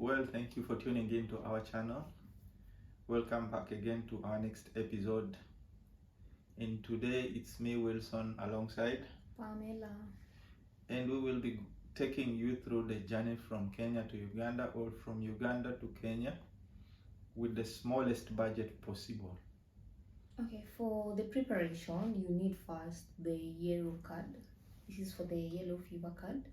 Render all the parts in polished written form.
Well, thank you for tuning in to our channel. Welcome back again to our next episode. And today it's me, Wilson, alongside Pamela. And we will be taking you through the journey from Kenya to Uganda or from Uganda to Kenya with the smallest budget possible. Okay, for the preparation, you need first the yellow card. This is for the yellow fever card.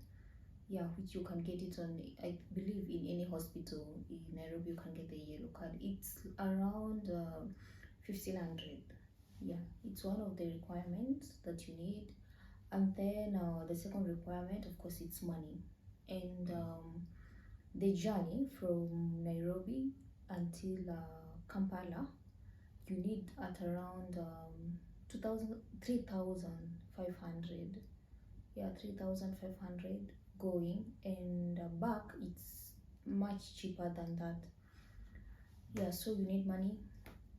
Yeah, which you can get it on, I believe, in any hospital in Nairobi. You can get the yellow card. It's around 1,500. Yeah, it's one of the requirements that you need. And then the second requirement, of course, it's money. And the journey from Nairobi until Kampala, you need at around 3,500. Yeah, 3,500 going, and back it's much cheaper than that. Yeah, so you need money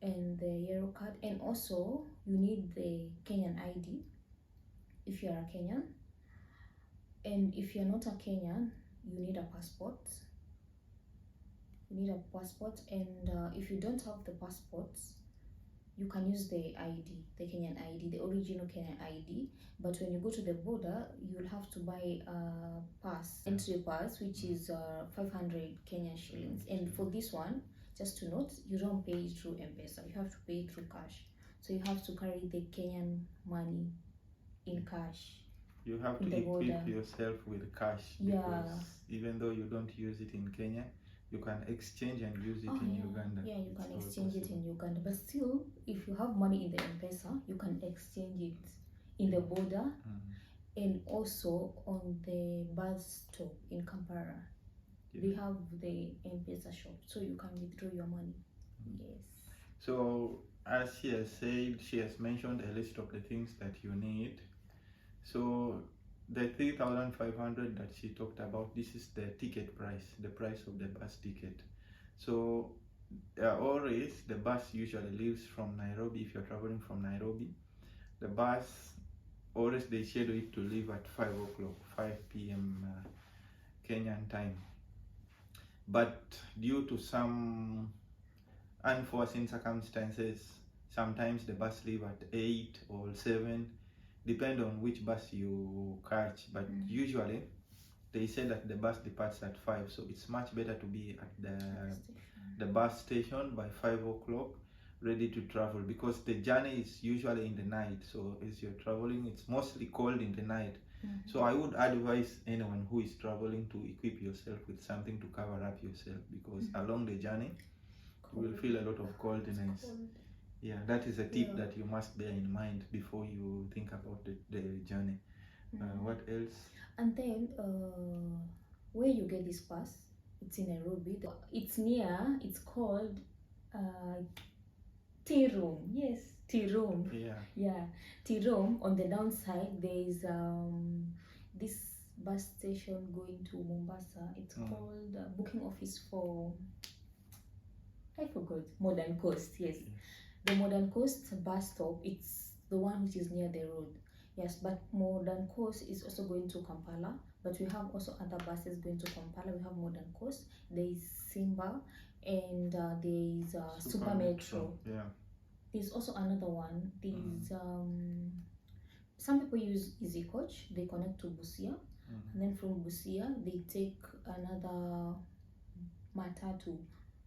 and the yellow card, and also you need the Kenyan ID if you are a Kenyan, and if you're not a Kenyan, you need a passport. You need a passport, and if you don't have the passports, you can use the ID, the Kenyan ID, the original Kenyan ID. But when you go to the border, you'll have to buy a pass, entry pass, which is 500 Kenyan shillings. And for this one, just to note, you don't pay it through M-Pesa. You have to pay it through cash. So you have to carry the Kenyan money in cash. You have to equip yourself with cash, because even though you don't use it in Kenya, you can exchange and use it in Uganda. Yeah, you can exchange it in Uganda. But still, if you have money in the M-Pesa, you can exchange it in the border and also on the bus stop in Kampala. They have the M-Pesa shop, so you can withdraw your money. Yes. So, as she has said, she has mentioned a list of the things that you need. So, the 3,500 that she talked about, this is the ticket price, the price of the bus ticket. So always the bus usually leaves from Nairobi. If you're traveling from Nairobi, the bus always they schedule it to leave at 5 o'clock, 5 p.m. Kenyan time. But due to some unforeseen circumstances, sometimes the bus leave at 8 or 7. Depend on which bus you catch, but usually they say that the bus departs at 5, so it's much better to be at the bus station by 5 o'clock, ready to travel, because the journey is usually in the night. So as you're traveling, it's mostly cold in the night. So I would advise anyone who is traveling to equip yourself with something to cover up yourself, because along the journey you will feel a lot of coldness. Yeah, that is a tip that you must bear in mind before you think about the journey. What else? And then where you get this bus, it's in Nairobi. It's near, it's called T-Room. Yes, T-Room. Yeah, T-Room. On the downside, there is this bus station going to Mombasa. It's called booking office for, I forgot, Modern Coast. Yes. The Modern Coast bus stop, it's the one which is near the road. Yes, but Modern Coast is also going to Kampala, but we have also other buses going to Kampala. We have Modern Coast, there is Simba, and there is Super Metro. Yeah. There's also another one. There's some people use Easy Coach. They connect to Busia, and then from Busia they take another matatu.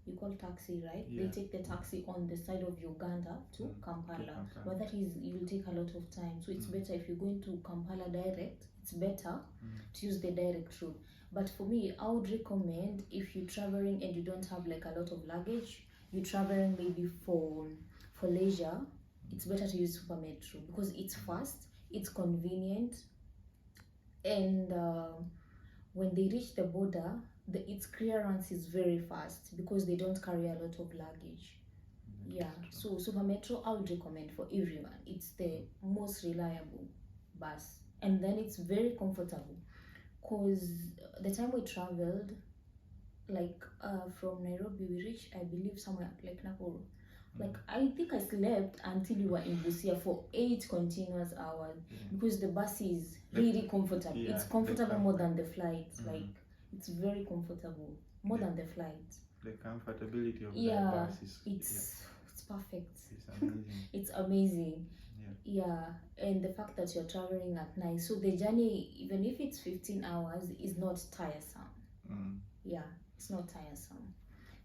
You call taxi, right? Yeah. They take the taxi on the side of Uganda to Kampala. But that is, you will take a lot of time. So it's better if you're going to Kampala direct, it's better to use the direct route. But for me, I would recommend, if you're traveling and you don't have like a lot of luggage, you're traveling maybe for leisure, it's better to use Super Metro, because it's fast, it's convenient, and when they reach the border, its clearance is very fast because they don't carry a lot of luggage. Yeah, so Super Metro I would recommend for everyone. It's the most reliable bus, and then it's very comfortable, because the time we traveled, like from Nairobi, we reached, I believe, somewhere like Nakuru. Like, I think I slept until we were in Busia for 8 continuous hours, because the bus is really comfortable. It's comfortable more than the flight. Like, it's very comfortable. more than the flight. The comfortability of the Yeah, bus is it's perfect. it's amazing. It's amazing. Yeah, and the fact that you're traveling at night, so the journey, even if it's 15 hours, is not tiresome. Yeah, it's not tiresome.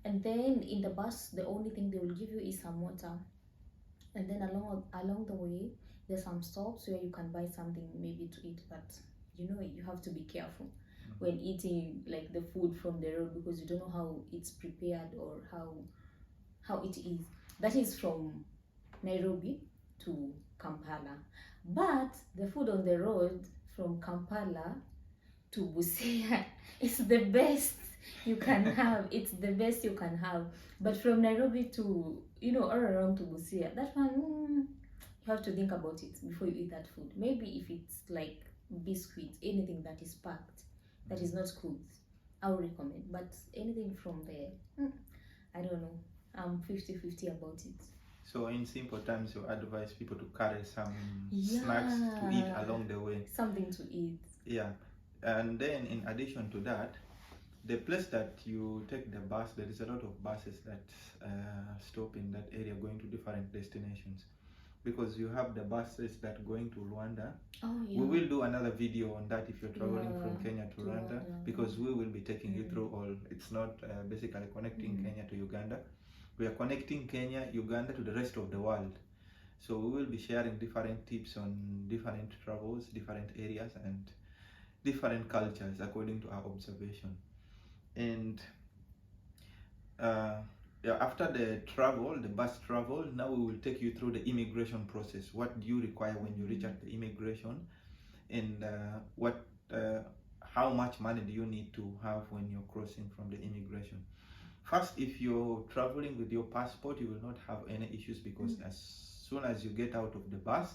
And then in the bus, the only thing they will give you is some water. And then along the way, there's some stops where you can buy something maybe to eat, but you know you have to be careful when eating like the food from the road, because you don't know how it's prepared or how it is. That is from Nairobi to Kampala. But the food on the road from Kampala to Busia is the best you can have. It's the best you can have. But from Nairobi to, all around to Busia, that one, you have to think about it before you eat that food. Maybe if it's like biscuits, anything that is packed, that is not cooked, I would recommend. But anything from there, I don't know. I'm 50-50 about it. So in simple terms, you advise people to carry some snacks to eat along the way. Something to eat. Yeah. And then in addition to that, the place that you take the bus, there is a lot of buses that stop in that area going to different destinations. Because you have the buses that going to Rwanda. Oh, yeah. We will do another video on that if you're traveling from Kenya to Rwanda, because we will be taking you through all. It's not basically connecting Kenya to Uganda. We are connecting Kenya, Uganda to the rest of the world. So we will be sharing different tips on different travels, different areas, and different cultures according to our observation. And after the travel, the bus travel, now we will take you through the immigration process. What do you require when you reach at the immigration, and how much money do you need to have when you're crossing from the immigration? First, if you're traveling with your passport, you will not have any issues, because as soon as you get out of the bus,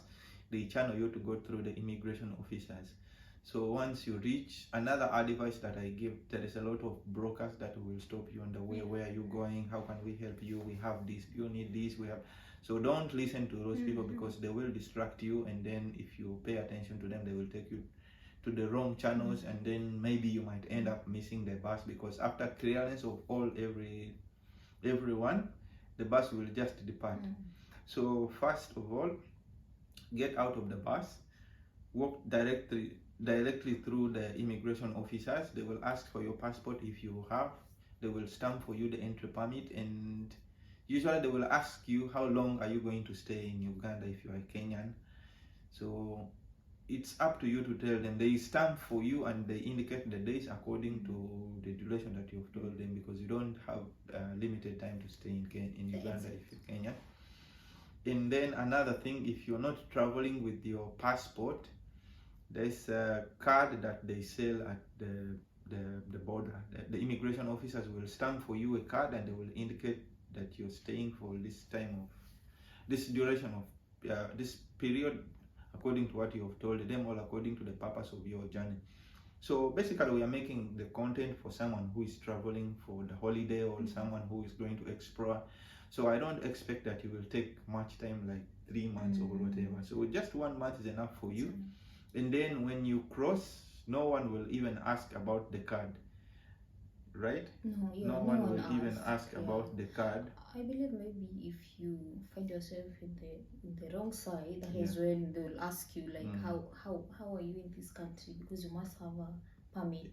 they channel you to go through the immigration officers. So once you reach, another advice that I give, there is a lot of brokers that will stop you on the way. Where are you going? How can we help you? We have this, you need this, we have. So don't listen to those people, because they will distract you, and then if you pay attention to them, they will take you to the wrong channels, and then maybe you might end up missing the bus, because after clearance of everyone, the bus will just depart. So first of all, get out of the bus, walk directly through the immigration officers. They will ask for your passport if you have. They will stamp for you the entry permit, and usually they will ask you how long are you going to stay in Uganda if you are Kenyan. So it's up to you to tell them. They stamp for you and they indicate the days according to the duration that you've told them, because you don't have limited time to stay in Uganda if you're Kenyan. And then another thing, if you're not traveling with your passport, there's a card that they sell at the border. The immigration officers will stamp for you a card, and they will indicate that you're staying for this duration of this period, according to what you have told them, or according to the purpose of your journey. So basically, we are making the content for someone who is traveling for the holiday, or someone who is going to explore. So I don't expect that you will take much time, like 3 months or whatever. So just 1 month is enough for you. And then when you cross, no one will even ask about the card, right? No one will even ask about the card. I believe maybe if you find yourself in the wrong side, that is when they will ask you like how are you in this country, because you must have a permit.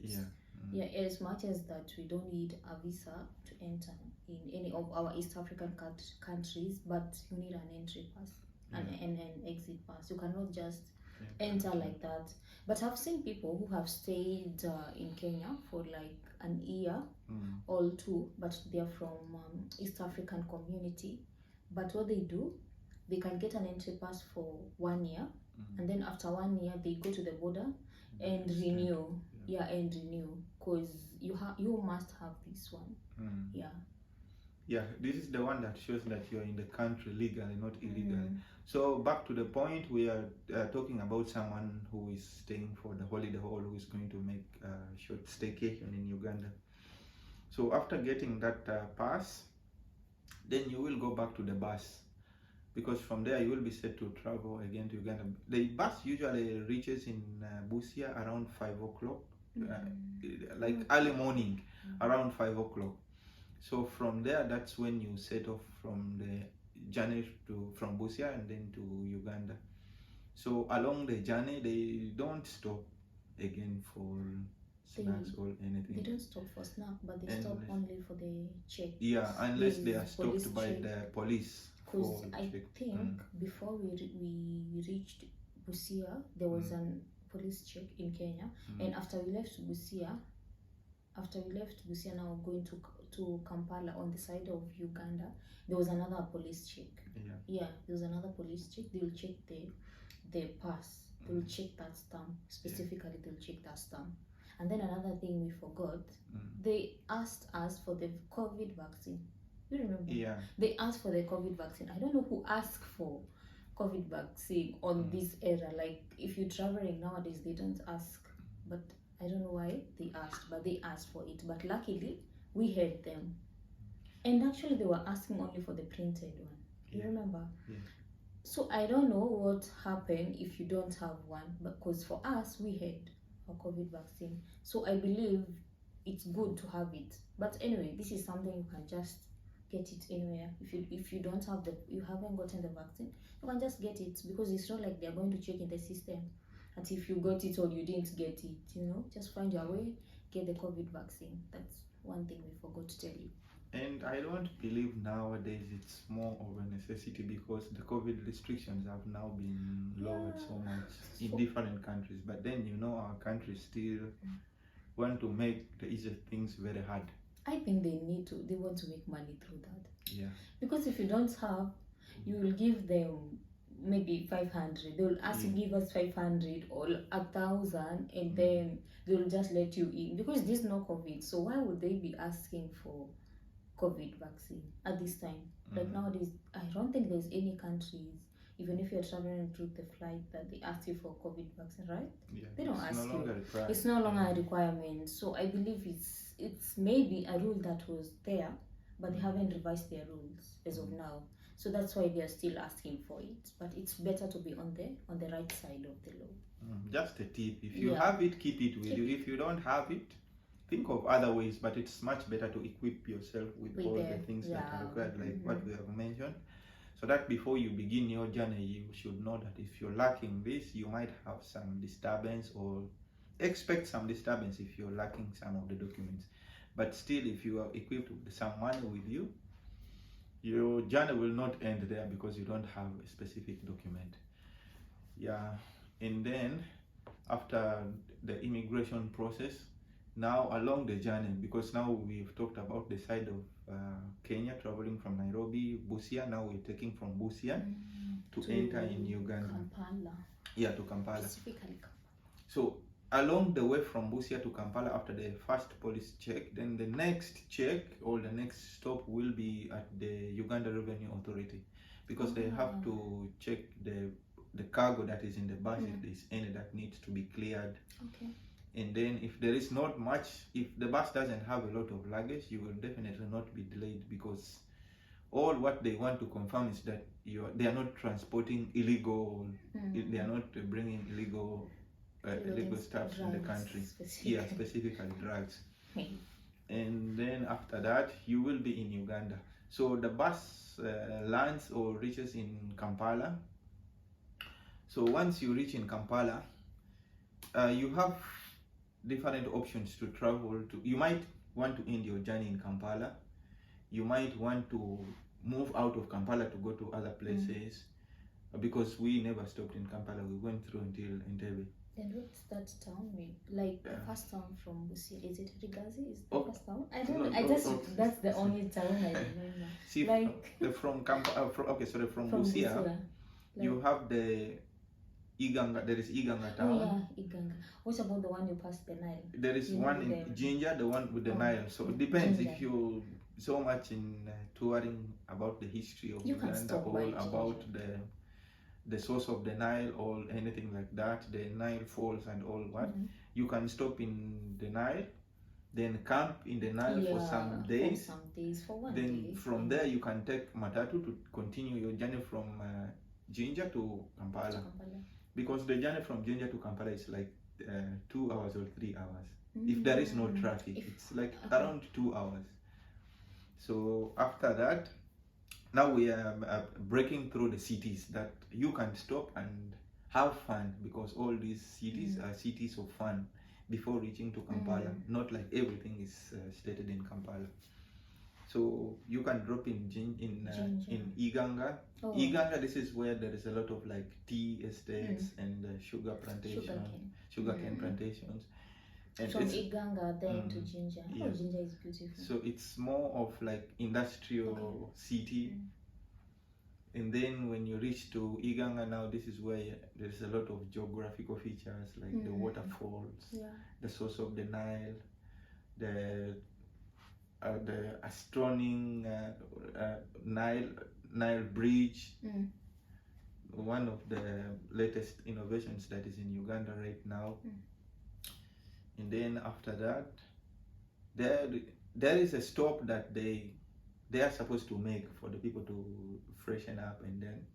As much as that we don't need a visa to enter in any of our East African countries, but you need an entry pass and an exit pass. You cannot just enter like that. But I've seen people who have stayed in Kenya for like an year or two, but they're from East African community. But what they do, they can get an entry pass for 1 year, and then after 1 year they go to the border and renew. And renew, because you must have this one. This is the one that shows that you're in the country legally, not illegally. So back to the point, we are talking about someone who is staying for the holiday, or who is going to make a short staycation in Uganda. So after getting that pass, then you will go back to the bus, because from there you will be set to travel again to Uganda. The bus usually reaches in Busia around 5 o'clock like early morning, around 5 o'clock. So from there, that's when you set off from the journey from Busia and then to Uganda. So along the journey, they don't stop again for snacks or anything. They don't stop for snack, but they stop only for the check. Yeah, unless they are stopped by the police. Because I think before we reached Busia, there was a police check in Kenya, and after we left Busia now going to Kampala on the side of Uganda, there was another police check. Yeah, there was another police check. They will check the pass. They will check that stamp specifically. They will check that stamp. And then another thing we forgot, they asked us for the COVID vaccine. You remember? Yeah. They asked for the COVID vaccine. I don't know who asked for COVID vaccine on this era. Like, if you're traveling nowadays, they don't ask. But I don't know why they asked, but they asked for it. But luckily, we had them. And actually, they were asking only for the printed one. You remember? Yeah. So I don't know what happened if you don't have one. Because for us, we had a COVID vaccine. So I believe it's good to have it. But anyway, this is something you can just get it anywhere. If you don't have you haven't gotten the vaccine, you can just get it, because it's not like they're going to check in the system and if you got it or you didn't get it, just find your way, get the COVID vaccine. That's one thing we forgot to tell you. And I don't believe nowadays it's more of a necessity, because the COVID restrictions have now been lowered so much in different countries. But then our country still want to make the easier things very hard. I think they want to make money through that. Yeah. Because if you don't have, you will give them maybe 500. They will ask you give us 500 or 1,000, and then they will just let you in, because there's no COVID. So why would they be asking for COVID vaccine at this time? Like nowadays, I don't think there's any countries, even if you're traveling through the flight, that they ask you for COVID vaccine, right? Yeah. They don't ask you. Required. It's no longer a requirement. So I believe it's maybe a rule that was there, but they haven't revised their rules as of now. So that's why they are still asking for it. But it's better to be on the right side of the law. Just a tip: if you have it, keep it with you. If you don't have it, think of other ways. But it's much better to equip yourself with all the things that are required, like what we have mentioned, so that before you begin your journey, you should know that if you're lacking this, you might have some disturbance, or expect some disturbance if you're lacking some of the documents. But still, if you are equipped with some money with you, your journey will not end there, because you don't have a specific document. Yeah. And then after the immigration process, now along the journey, because now we've talked about the side of Kenya, traveling from Nairobi, Busia. Now we're taking from Busia to enter in Uganda. Kampala. Yeah, to Kampala. Specifically Kampala. So along the way from Busia to Kampala, after the first police check, then the next check or the next stop will be at the Uganda Revenue Authority, because they have to check the cargo that is in the bus, if there's any that needs to be cleared. Okay. And then if there is not much, if the bus doesn't have a lot of luggage, you will definitely not be delayed, because all what they want to confirm is that they are not transporting illegal, they are not bringing illegal stuff in the country. Specifically drugs. And then after that, you will be in Uganda. So the bus lands or reaches in Kampala. So once you reach in Kampala, you have different options to travel to. You might want to end your journey in Kampala. You might want to move out of Kampala to go to other places, because we never stopped in Kampala. We went through until Entebbe. And what's that town mean? Like the first town from Busia, is it Rigazi? Is the first town? I don't know. That's the only town I remember. See, from Busia, you have the Iganga. There is Iganga town. Oh yeah, Iganga. What about the one you passed the Nile? There is one in Ginger, the one with the Nile. So it depends if you so much in touring about the history of Uganda, or about the source of the Nile or anything like that, the Nile falls and all what. You can stop in the Nile, then camp in the Nile for some days. For one then day. From there you can take Matatu to continue your journey from Ginger to Kampala. Because the journey from Ginger to Kampala is like 2 hours or 3 hours. If there is no traffic, it's like around 2 hours. So after that, now we are breaking through the cities that you can stop and have fun, because all these cities are cities of fun before reaching to Kampala. Not like everything is stated in Kampala. So you can drop in UGANDA. UGANDA, this is where there is a lot of like tea estates and sugar plantations, sugarcane plantations. And from UGANDA then to Ginger. Oh, Ginger is beautiful. So it's more of like industrial city. And then when you reach to UGANDA now, this is where there's a lot of geographical features like the waterfalls, the source of the Nile, the astronoming Nile Bridge, one of the latest innovations that is in Uganda right now. And then after that, there is a stop that they are supposed to make for the people to freshen up, and then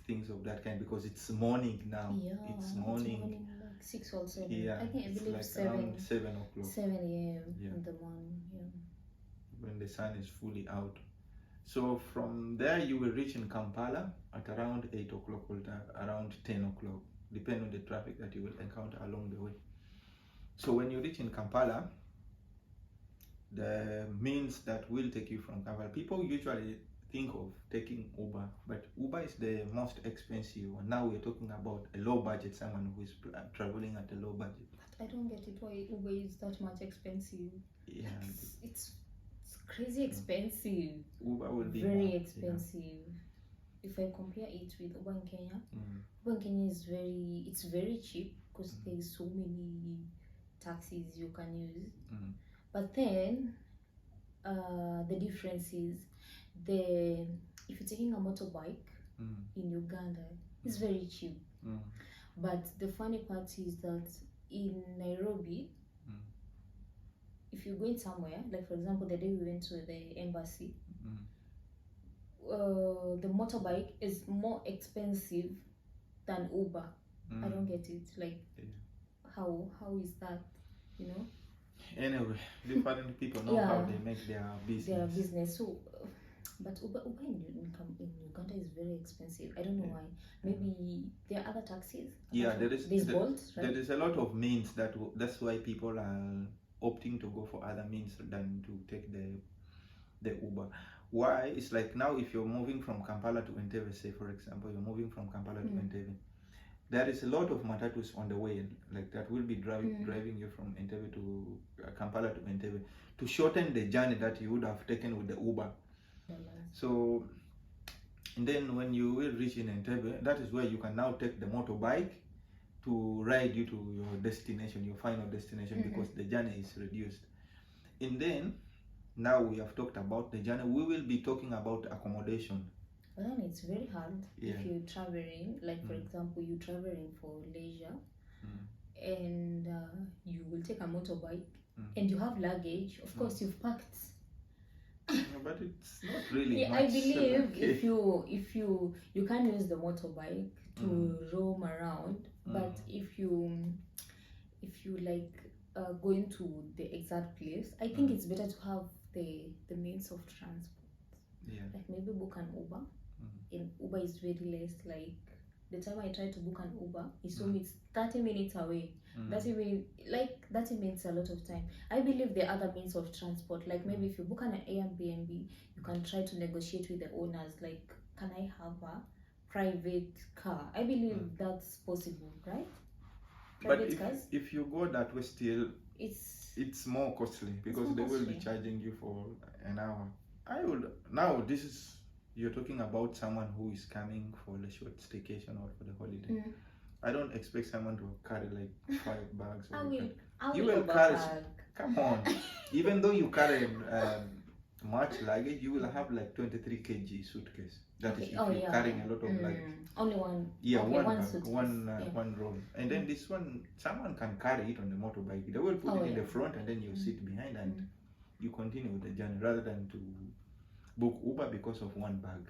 things of that kind, because it's morning now. It's morning like 6 or 7. I believe like 7 around 7 o'clock, 7 a.m. in the morning, when the sun is fully out. So from there you will reach in Kampala at around 8 o'clock or around 10 o'clock, depending on the traffic that you will encounter along the way. So when you reach in Kampala, the means that will take you from Kampala, people usually think of taking Uber, but Uber is the most expensive one. Now we're talking about a low budget, someone who is traveling at a low budget. But I don't get it, why Uber is that much expensive. Yeah, it's crazy expensive. Uber will be very expensive. If I compare it with Uber in Kenya, Uber in Kenya is very cheap, because there's so many taxis you can use. But then the difference is if you're taking a motorbike in Uganda, it's very cheap. But the funny part is that in Nairobi, if you're going somewhere, like for example the day we went to the embassy, the motorbike is more expensive than Uber. I don't get it. Like how is that? You know. Anyway, different people know how they make their business. So, but Uber in Uganda is very expensive. I don't know why. Maybe there are other taxis. There's Bolt, right? There is a lot of means that's why people are opting to go for other means than to take the Uber. Why? It's like now if you're moving from Kampala to Entebbe, say for example, you're moving from Kampala to Entebbe. There is a lot of matatus on the way, like that will be driving you from Entebbe to Kampala to Entebbe, to shorten the journey that you would have taken with the Uber. So, and then when you will reach in Entebbe, that is where you can now take the motorbike to ride you to your destination, your final destination, because the journey is reduced. And then, now we have talked about the journey, we will be talking about accommodation. But then it's very hard if you're traveling, like for example, you're traveling for leisure, and you will take a motorbike, and you have luggage. Of course, you've packed. But it's not really much. I believe if you can use the motorbike to roam around, but if you like going to the exact place, I think it's better to have the means of transport. Like maybe book an Uber. And Uber is very less. Like the time I tried to book an Uber, it told me it's 30 minutes away. 30 minutes a lot of time. I believe there are other means of transport. Like maybe if you book an Airbnb, you can try to negotiate with the owners. Like, can I have a private car? I believe that's possible, right? Private cars? If you go that way, still it's more costly, because they will be charging you for an hour. This is. You're talking about someone who is coming for a short staycation or for the holiday. I don't expect someone to carry like 5 bags. You will carry. Come on. Even though you carry much luggage, you will have like 23 kg suitcase. That is if you're carrying a lot of luggage. Only one. Yeah, one suitcase. One roll. And then this one, someone can carry it on the motorbike. They will put it in the front, and then you sit behind, and you continue with the journey, rather than to book Uber because of one bag.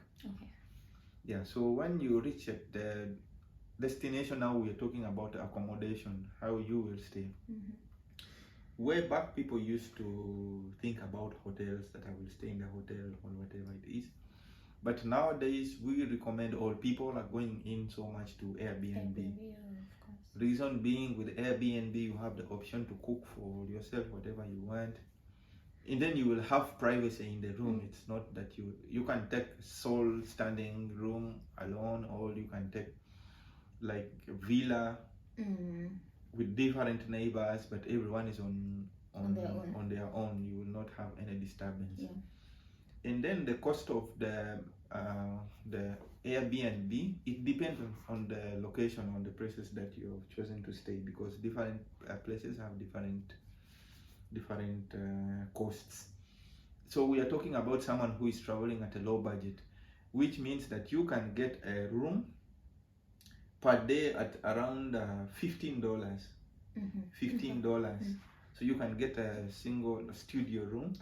So when you reach at the destination, now we are talking about accommodation, how you will stay. way back, people used to think about hotels, that I will stay in the hotel or whatever it is. But nowadays, we recommend, or people are going in so much to Airbnb. Yeah, of course. Reason being, with Airbnb, you have the option to cook for yourself whatever you want, and then you will have privacy in the room. It's not that you can take sole standing room alone, or you can take like a villa with different neighbors, but everyone is on their own. You will not have any disturbance. Yeah. And then the cost of the Airbnb, it depends on the location, on the places that you have chosen to stay, because different places have different costs. So we are talking about someone who is traveling at a low budget, which means that you can get a room per day at around $15. $15. So you can get a single studio room.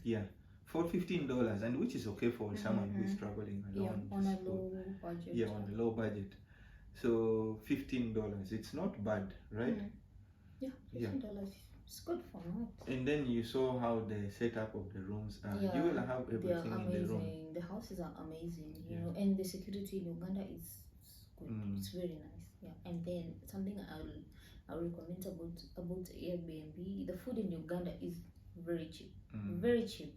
Yeah. For $15, and which is okay for someone who is traveling alone. Yeah, on a low budget. Yeah, on a low budget. So $15, it's not bad, right? Yeah, $15. It's good for now. And then you saw how the setup of the rooms are. Yeah, you will have everything in the room. The houses are amazing, you know, and the security in Uganda is good. It's very nice. Yeah, and then something I'll recommend about Airbnb. The food in Uganda is very cheap, very cheap.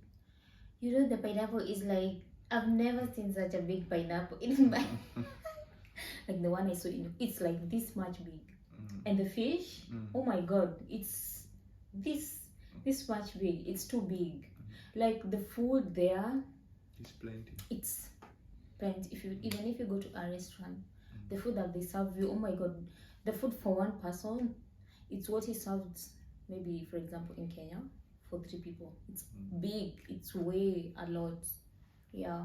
You know, the pineapple is like, I've never seen such a big pineapple in my like the one I saw in, it's like this much big. And the fish, oh my god, it's this much big. It's too big. Like the food there, it's plenty. It's plenty. Even if you go to a restaurant, the food that they serve you, oh my god, the food for one person, it's what is served maybe, for example, in Kenya for 3 people. It's big. It's way a lot. Yeah.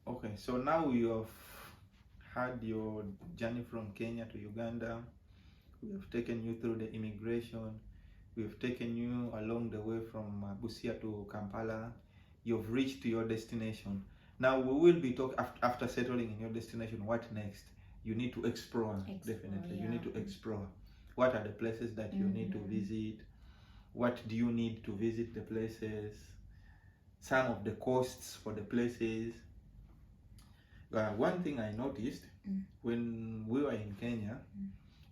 Okay, so now you have had your journey from Kenya to Uganda. We have taken you through the immigration. We have taken you along the way from Busia to Kampala. You've reached your destination. Now we will be talking after settling in your destination. What next? You need to explore. Definitely. Yeah. You need to explore. What are the places that you need to visit? What do you need to visit the places? Some of the costs for the places. One thing I noticed when we were in Kenya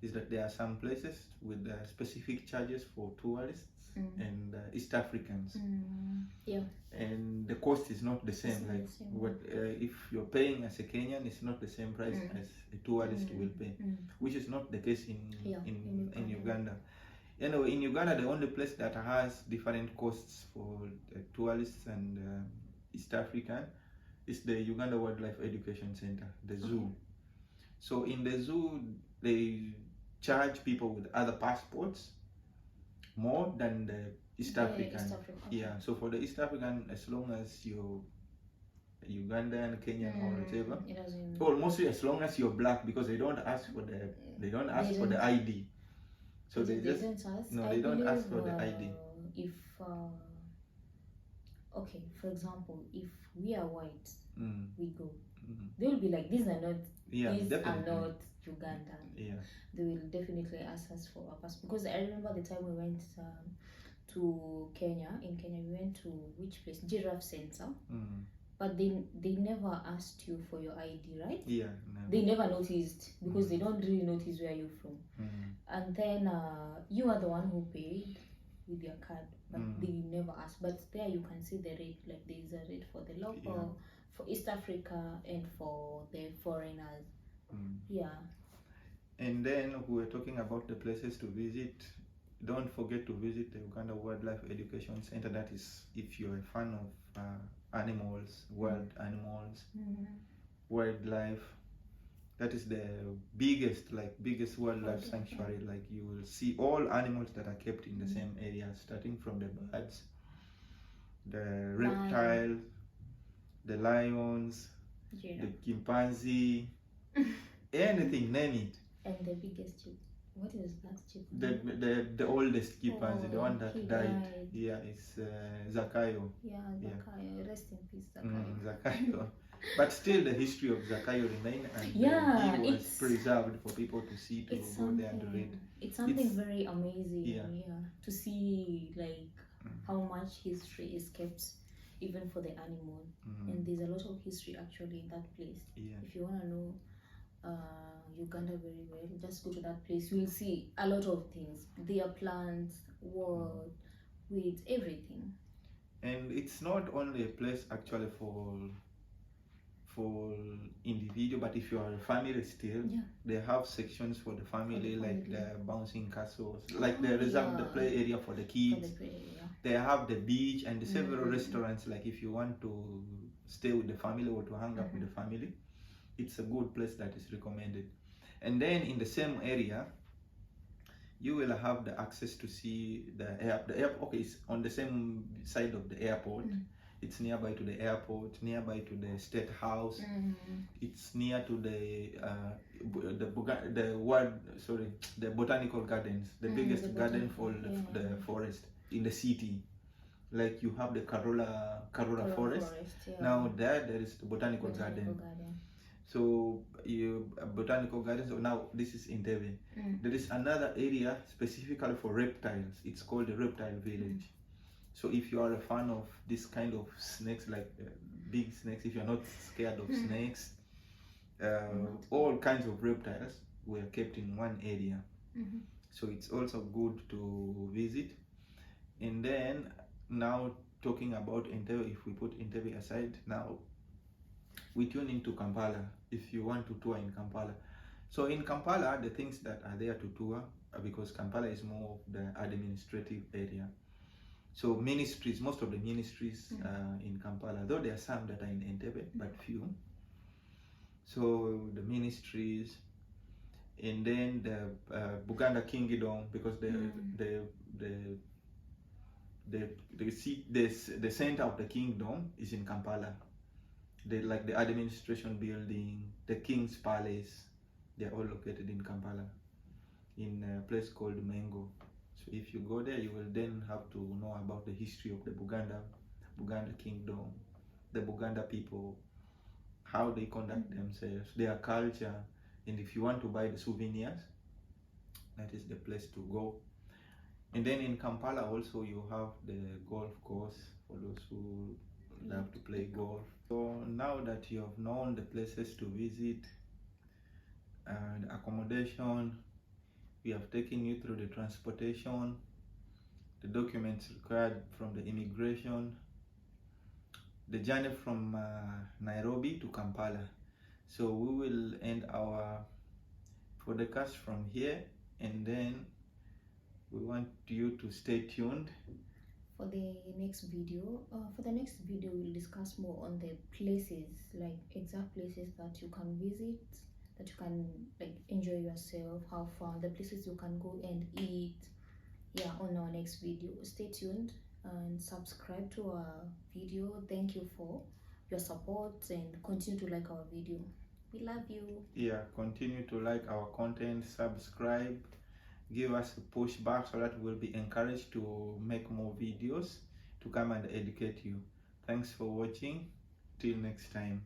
is that there are some places with specific charges for tourists and East Africans. Yeah. And the cost is not the same. If you're paying as a Kenyan, it's not the same price as a tourist will pay, which is not the case in Uganda. Anyway, in Uganda, the only place that has different costs for tourists and East African is the Uganda Wildlife Education Center, the zoo. So in the zoo, they charge people with other passports more than the East African. Yeah, so for the East African, as long as you're Ugandan, Kenyan, or whatever, or mostly as long as you're black, because they don't ask for the ID. So they don't ask for the ID. If okay, for example, if we are white, we go. They will be like, these are not Ugandan. Yeah. They will definitely ask us for our passport, because I remember the time we went to Kenya. In Kenya, we went to which place? Giraffe Center. But they never asked you for your ID, right? Yeah. Never. They never noticed, because they don't really notice where you're from. And then you are the one who paid with your card, but they never asked. But there you can see the rate. Like there is a rate for the local, for East Africa, and for the foreigners. Yeah. And then we were talking about the places to visit. Don't forget to visit the Uganda Wildlife Education Center. That is, if you're a fan of animals, wild animals, wildlife. That is the biggest wildlife sanctuary. Like you will see all animals that are kept in the same area, starting from the birds, the reptiles, the lions, the chimpanzee, anything, name it. And the biggest chip. What is that chip? The oldest chimpanzee, the one that died. Yeah, it's Zakayo. Yeah, Zakayo. Rest in peace, Zakayo. Zakayo. But still, the history of Zakayo remain, and Yeah, he was preserved for people to see, to go there and read. It's something very amazing, yeah, to see like how much history is kept, even for the animal. And there's a lot of history actually in that place. Yeah. If you want to know Uganda very well, just go to that place. You will see a lot of things. Their plants, wood, weeds, everything. And it's not only a place actually for individual, but if you are a family still, they have sections for the family, like the bouncing castles, like the reserve, the play area for the kids. They have the beach and the several restaurants, like if you want to stay with the family or to hang out with the family, it's a good place that is recommended. And then in the same area, you will have the access to see the airport. The airport, okay, it's on the same side of the airport. It's nearby to the airport, nearby to the State House. It's near to the botanical gardens, the biggest garden for the forest in the city. Like you have the Karula Forest. Now there is the botanical garden. So botanical gardens. So now this is Entebbe. There is another area specifically for reptiles. It's called the Reptile Village. So if you are a fan of this kind of snakes, like big snakes, if you're not scared of snakes, all kinds of reptiles were kept in one area. So it's also good to visit. And then now talking about Entebbe, if we put Entebbe aside, now we tune into Kampala if you want to tour in Kampala. So in Kampala, the things that are there to tour, because Kampala is more of the administrative area. So ministries, most of the ministries in Kampala, though there are some that are in Entebbe, but few. So the ministries, and then the Buganda Kingdom, because the center of the kingdom is in Kampala. Like the administration building, the King's Palace, they're all located in Kampala, in a place called Mengo. So if you go there, you will then have to know about the history of the Buganda Kingdom, the Buganda people, how they conduct themselves, their culture, and if you want to buy the souvenirs, that is the place to go. And then in Kampala also you have the golf course for those who love to play golf. So now that you have known the places to visit and accommodation, we have taken you through the transportation, the documents required from the immigration, the journey from Nairobi to Kampala. So we will end our podcast from here, and then we want you to stay tuned for the next video. We'll discuss more on the places, like exact places that you can visit, that you can like enjoy yourself, how far, the places you can go and eat. On our next video. Stay tuned and subscribe to our video. Thank you for your support and continue to like our video. We love you. Continue to like our content, subscribe, give us a push back so that we'll be encouraged to make more videos to come and educate you. Thanks for watching. Till next time.